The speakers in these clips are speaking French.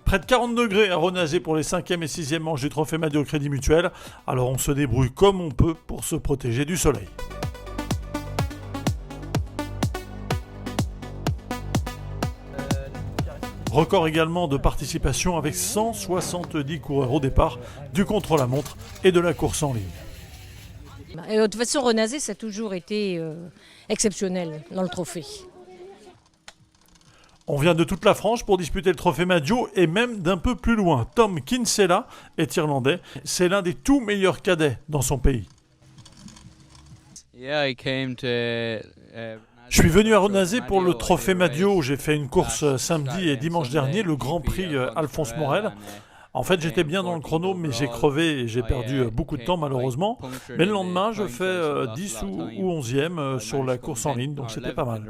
Près de 40 degrés à Renazé pour les 5e et 6e manches du Trophée Madio Crédit Mutuel. Alors on se débrouille comme on peut pour se protéger du soleil. Record également de participation avec 170 coureurs au départ du contre-la-montre et de la course en ligne. Et de toute façon, Renazé, ça a toujours été exceptionnel dans le trophée. On vient de toute la France pour disputer le Trophée Madio et même d'un peu plus loin. Tom Kinsella est irlandais. C'est l'un des tout meilleurs cadets dans son pays. Je suis venu à Renazé pour le Trophée Madio. J'ai fait une course samedi et dimanche dernier, le Grand Prix Alphonse Morel. En fait, j'étais bien dans le chrono, mais j'ai crevé et j'ai perdu beaucoup de temps malheureusement. Mais le lendemain, je fais 10 ou 11e sur la course en ligne, donc c'était pas mal.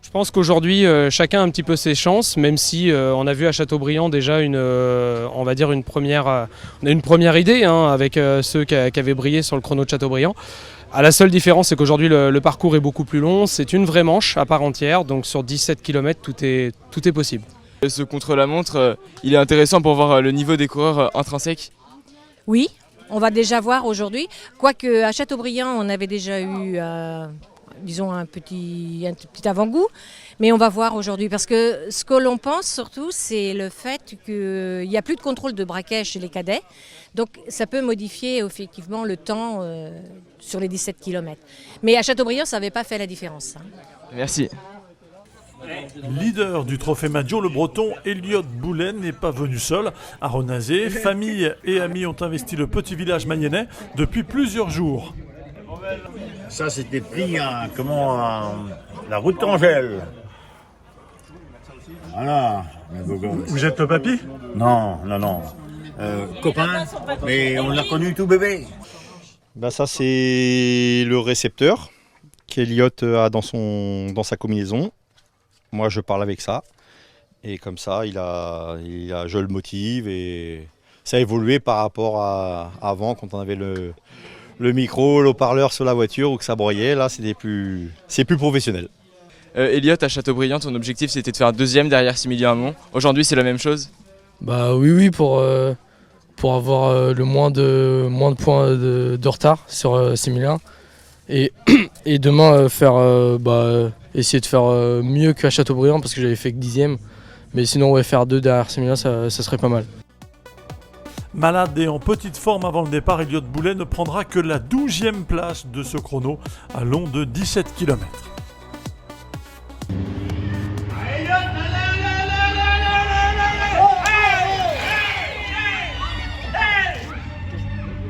Je pense qu'aujourd'hui, chacun a un petit peu ses chances, même si on a vu à Châteaubriand déjà on va dire une première idée avec ceux qui avaient brillé sur le chrono de Châteaubriand. La seule différence, c'est qu'aujourd'hui le parcours est beaucoup plus long, c'est une vraie manche à part entière, donc sur 17 km tout est possible. Ce contre-la-montre, il est intéressant pour voir le niveau des coureurs intrinsèques. Oui, on va déjà voir aujourd'hui, quoique à Châteaubriand on avait déjà eu disons un petit avant-goût, mais on va voir aujourd'hui parce que ce que l'on pense surtout c'est le fait qu'il n'y a plus de contrôle de braquet chez les cadets, donc ça peut modifier effectivement le temps sur les 17 km. Mais à Châteaubriand ça n'avait pas fait la différence. Merci. Leader du Trophée Madio, le breton Elliot Boulet n'est pas venu seul à Renazé. Famille et amis ont investi le petit village mayennais depuis plusieurs jours. Ça, c'était pris la route d'Angèle. Voilà. Vous êtes le papy ? Non. Copain, mais on l'a connu tout bébé. Ça, c'est le récepteur qu'Elliot a dans sa combinaison. Moi, je parle avec ça. Et comme ça, je le motive. Et ça a évolué par rapport à avant, quand on avait le micro, le haut-parleur sur la voiture ou que ça broyait. Là, c'est plus professionnel. Elliot, à Châteaubriand, ton objectif c'était de faire deuxième derrière Similien Hamon. Aujourd'hui, c'est la même chose ? Oui, pour avoir le moins de points de retard sur Similien. Et demain, essayer de faire mieux qu'à Châteaubriand parce que j'avais fait que 10e. Mais sinon, faire 2 derrière Similien, ça serait pas mal. Malade et en petite forme avant le départ, Elliot Boulet ne prendra que la 12e place de ce chrono à long de 17 km.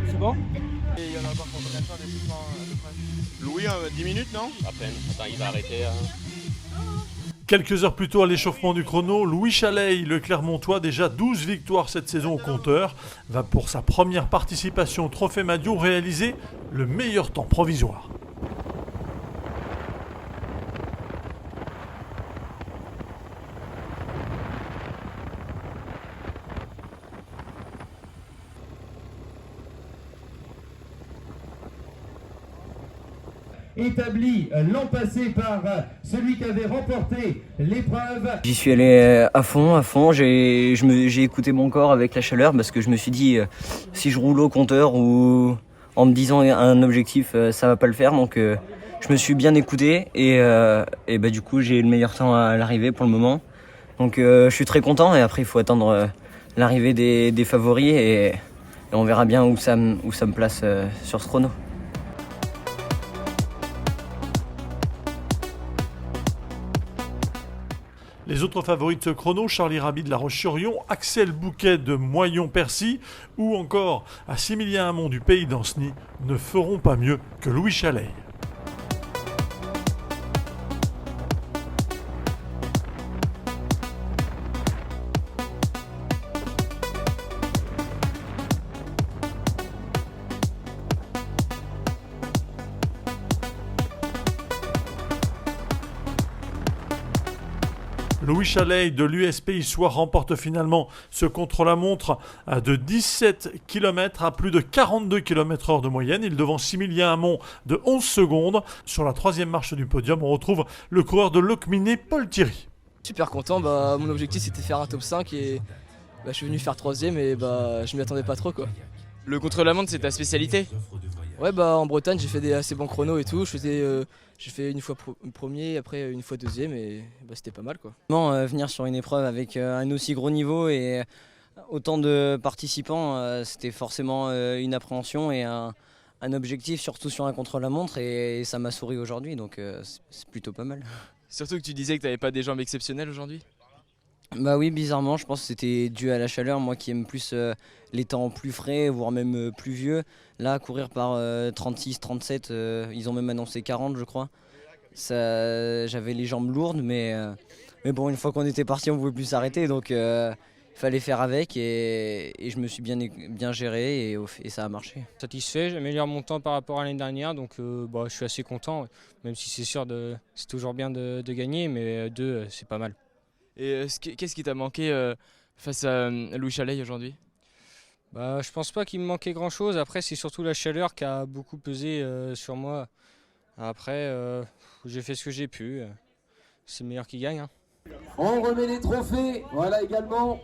C'est bon ? Louis, 10 minutes, non ? À peine. Attends, il va arrêter. Quelques heures plus tôt à l'échauffement du chrono, Louis Chaleil, le Clermontois, déjà 12 victoires cette saison au compteur, va pour sa première participation au Trophée Madio réaliser le meilleur temps provisoire. Établi l'an passé par celui qui avait remporté l'épreuve. J'y suis allé à fond, j'ai écouté mon corps avec la chaleur parce que je me suis dit si je roule au compteur ou en me disant un objectif ça va pas le faire, donc je me suis bien écouté et du coup j'ai le meilleur temps à l'arrivée pour le moment, donc je suis très content et après il faut attendre l'arrivée des favoris et on verra bien où ça me place sur ce chrono. Les autres favoris de ce chrono, Charlie Raby de La Roche-sur-Yon, Axel Bouquet de Moyon-Percy ou encore à Similien Hamon du Pays d'Ancenis, ne feront pas mieux que Louis Chaleil. Louis Chalet de l'USP Issoire remporte finalement ce contre-la-montre de 17 km à plus de 42 km/h de moyenne. Il devance Similien Hamon de 11 secondes. Sur la troisième marche du podium, on retrouve le coureur de Locminé, Paul Thierry. Super content, mon objectif c'était de faire un top 5 et je suis venu faire 3ème et je m'y attendais pas trop quoi. Le contre-la-montre, c'est ta spécialité? Ouais, en Bretagne j'ai fait des assez bons chronos et tout, j'ai fait une fois premier, après une fois deuxième et c'était pas mal quoi. Venir sur une épreuve avec un aussi gros niveau et autant de participants, c'était forcément une appréhension et un objectif, surtout sur un contre-la-montre, et ça m'a souri aujourd'hui, donc c'est plutôt pas mal. Surtout que tu disais que tu n'avais pas des jambes exceptionnelles aujourd'hui? Bah oui, bizarrement, je pense que c'était dû à la chaleur. Moi qui aime plus les temps plus frais, voire même pluvieux. Là, courir par 36, 37, ils ont même annoncé 40 je crois. J'avais les jambes lourdes, mais bon, une fois qu'on était parti, on ne pouvait plus s'arrêter. Donc il fallait faire avec et je me suis bien géré et ça a marché. Satisfait, j'améliore mon temps par rapport à l'année dernière, donc je suis assez content. Même si c'est sûr, c'est toujours bien de gagner, mais 2, c'est pas mal. Et qu'est-ce qui t'a manqué face à Louis Chalet aujourd'hui? Je pense pas qu'il me manquait grand chose. Après, c'est surtout la chaleur qui a beaucoup pesé sur moi. Après, j'ai fait ce que j'ai pu. C'est le meilleur qui gagne. Hein. On remet les trophées, voilà également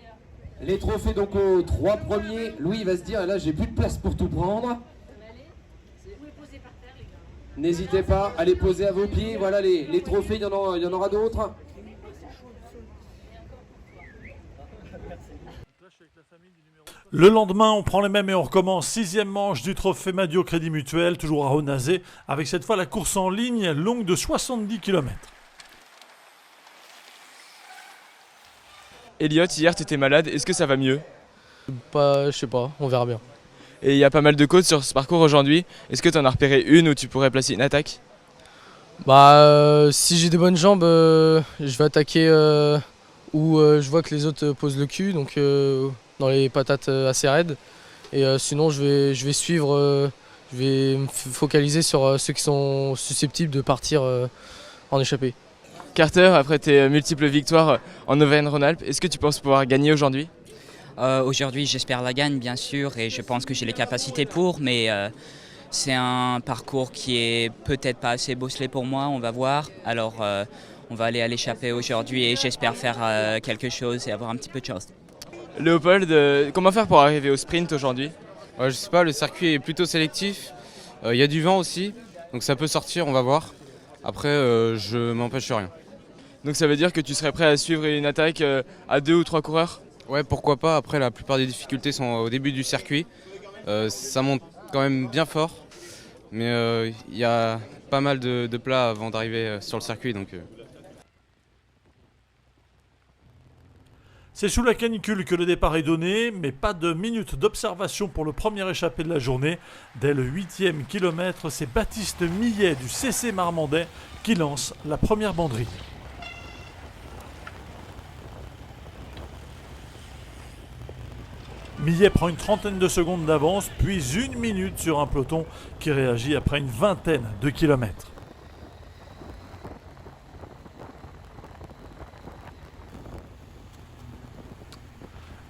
les trophées donc aux 3 premiers. Louis il va se dire, là j'ai plus de place pour tout prendre. N'hésitez pas à les poser à vos pieds, voilà les trophées, il y en aura d'autres. Le lendemain, on prend les mêmes et on recommence. 6e manche du trophée Madio Crédit Mutuel, toujours à Onazé, avec cette fois la course en ligne longue de 70 km. Elliot, hier tu étais malade, est-ce que ça va mieux? Je sais pas, on verra bien. Et il y a pas mal de côtes sur ce parcours aujourd'hui. Est-ce que tu en as repéré une où tu pourrais placer une attaque? Si j'ai des bonnes jambes, je vais attaquer où je vois que les autres posent le cul, donc dans les patates assez raides. Et sinon, je vais suivre, je vais me focaliser sur ceux qui sont susceptibles de partir en échappée. Carter, après tes multiples victoires en Auvergne-Rhône-Alpes, est-ce que tu penses pouvoir gagner aujourd'hui? Aujourd'hui, j'espère la gagne, bien sûr, et je pense que j'ai les capacités pour, mais c'est un parcours qui est peut-être pas assez bosselé pour moi, on va voir. Alors, on va aller à l'échappée aujourd'hui et j'espère faire quelque chose et avoir un petit peu de chance. Léopold, comment faire pour arriver au sprint aujourd'hui? Je sais pas, le circuit est plutôt sélectif. Il y a du vent aussi, donc ça peut sortir, on va voir. Après, je m'empêche rien. Donc ça veut dire que tu serais prêt à suivre une attaque à 2 ou 3 coureurs? Ouais, pourquoi pas. Après, la plupart des difficultés sont au début du circuit. Ça monte quand même bien fort, mais il y a pas mal de plats avant d'arriver sur le circuit. Donc, C'est sous la canicule que le départ est donné, mais pas de minute d'observation pour le premier échappé de la journée. Dès le 8e kilomètre, c'est Baptiste Millet du CC Marmandais qui lance la première banderille. Millet prend une trentaine de secondes d'avance, puis 1 minute sur un peloton qui réagit après une vingtaine de kilomètres.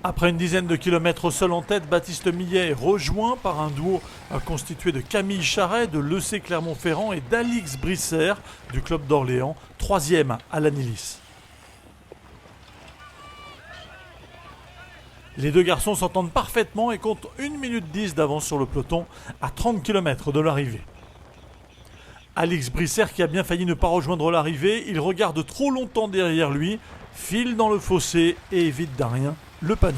Après une dizaine de kilomètres seul en tête, Baptiste Millet est rejoint par un duo constitué de Camille Charret de l'EC Clermont-Ferrand et d'Alix Brisser du Club d'Orléans, 3e à l'Anilis. Les deux garçons s'entendent parfaitement et comptent 1 minute 10 d'avance sur le peloton à 30 km de l'arrivée. Alix Brisser, qui a bien failli ne pas rejoindre l'arrivée, il regarde trop longtemps derrière lui, file dans le fossé et évite d'un rien le panneau.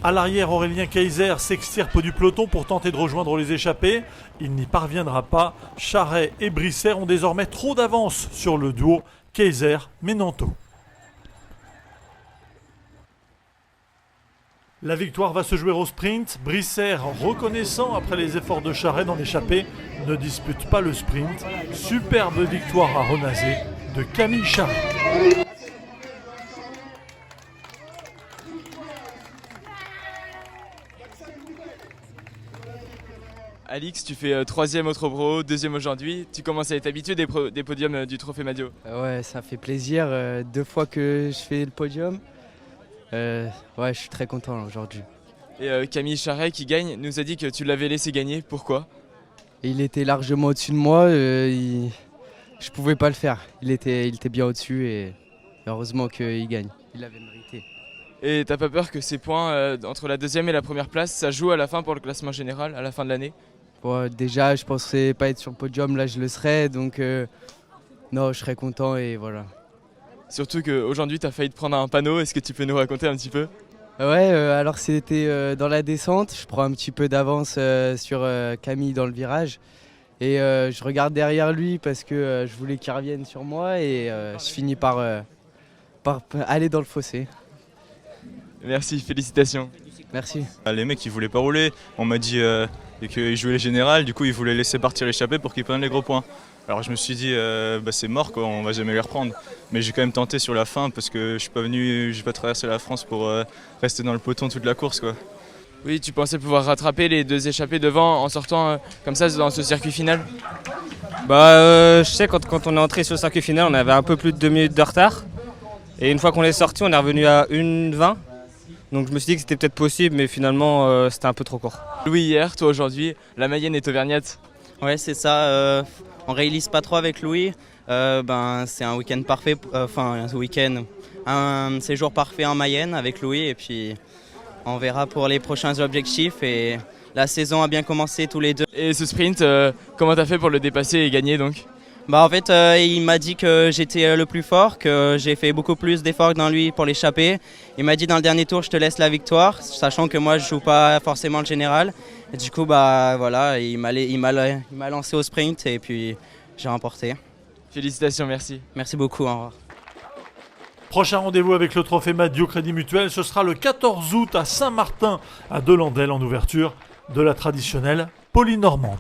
À l'arrière, Aurélien Kayser s'extirpe du peloton pour tenter de rejoindre les échappés. Il n'y parviendra pas. Charret et Brisser ont désormais trop d'avance sur le duo Kayser-Menanto. La victoire va se jouer au sprint. Brisser, reconnaissant après les efforts de Charret dans l'échappée, ne dispute pas le sprint. Superbe victoire à Renazé de Camille Charret. Alix, tu fais 3e au Trobro, 2e aujourd'hui. Tu commences à être habitué des podiums du Trophée Madio. Ouais, ça fait plaisir. 2 fois que je fais le podium. Ouais, je suis très content aujourd'hui. Et Camille Charret qui gagne nous a dit que tu l'avais laissé gagner. Pourquoi? Il était largement au-dessus de moi. Je pouvais pas le faire. Il était bien au-dessus et heureusement qu'il gagne. Il avait mérité. Et t'as pas peur que ces points entre la 2e et la 1re place, ça joue à la fin pour le classement général, à la fin de l'année? Bon, déjà, je pensais pas être sur le podium. Là, je le serais. Donc, non, je serais content et voilà. Surtout qu'aujourd'hui, tu as failli te prendre un panneau. Est-ce que tu peux nous raconter un petit peu? Ouais, alors c'était dans la descente. Je prends un petit peu d'avance sur Camille dans le virage. Et je regarde derrière lui parce que je voulais qu'il revienne sur moi. Et je finis par aller dans le fossé. Merci, félicitations. Merci. Les mecs, ils voulaient pas rouler. On m'a dit qu'ils jouaient les générales. Du coup, ils voulaient laisser partir l'échappée pour qu'ils prennent les gros points. Alors je me suis dit, c'est mort, quoi, on va jamais les reprendre. Mais j'ai quand même tenté sur la fin parce que je vais pas traverser la France pour rester dans le peloton toute la course, quoi. Oui, tu pensais pouvoir rattraper les 2 échappés devant en sortant comme ça dans ce circuit final? Je sais, quand on est entré sur le circuit final, on avait un peu plus de 2 minutes de retard. Et une fois qu'on est sorti, on est revenu à 1:20. Donc je me suis dit que c'était peut-être possible, mais finalement c'était un peu trop court. Louis, hier, toi aujourd'hui, la Mayenne est auvergnate. Ouais, c'est ça. On réalise pas trop avec Louis. C'est un week-end parfait, un séjour parfait en Mayenne avec Louis. Et puis on verra pour les prochains objectifs. Et la saison a bien commencé tous les deux. Et ce sprint, comment t'as fait pour le dépasser et gagner donc? En fait, il m'a dit que j'étais le plus fort, que j'ai fait beaucoup plus d'efforts que dans lui pour l'échapper. Il m'a dit dans le dernier tour, je te laisse la victoire, sachant que moi je joue pas forcément le général. Et du coup, voilà, il m'a lancé au sprint et puis j'ai remporté. Félicitations, merci. Merci beaucoup, au revoir. Prochain rendez-vous avec le Trophée Madio Crédit Mutuel, ce sera le 14 août à Saint-Martin, à Delandel, en ouverture de la traditionnelle Polynormande.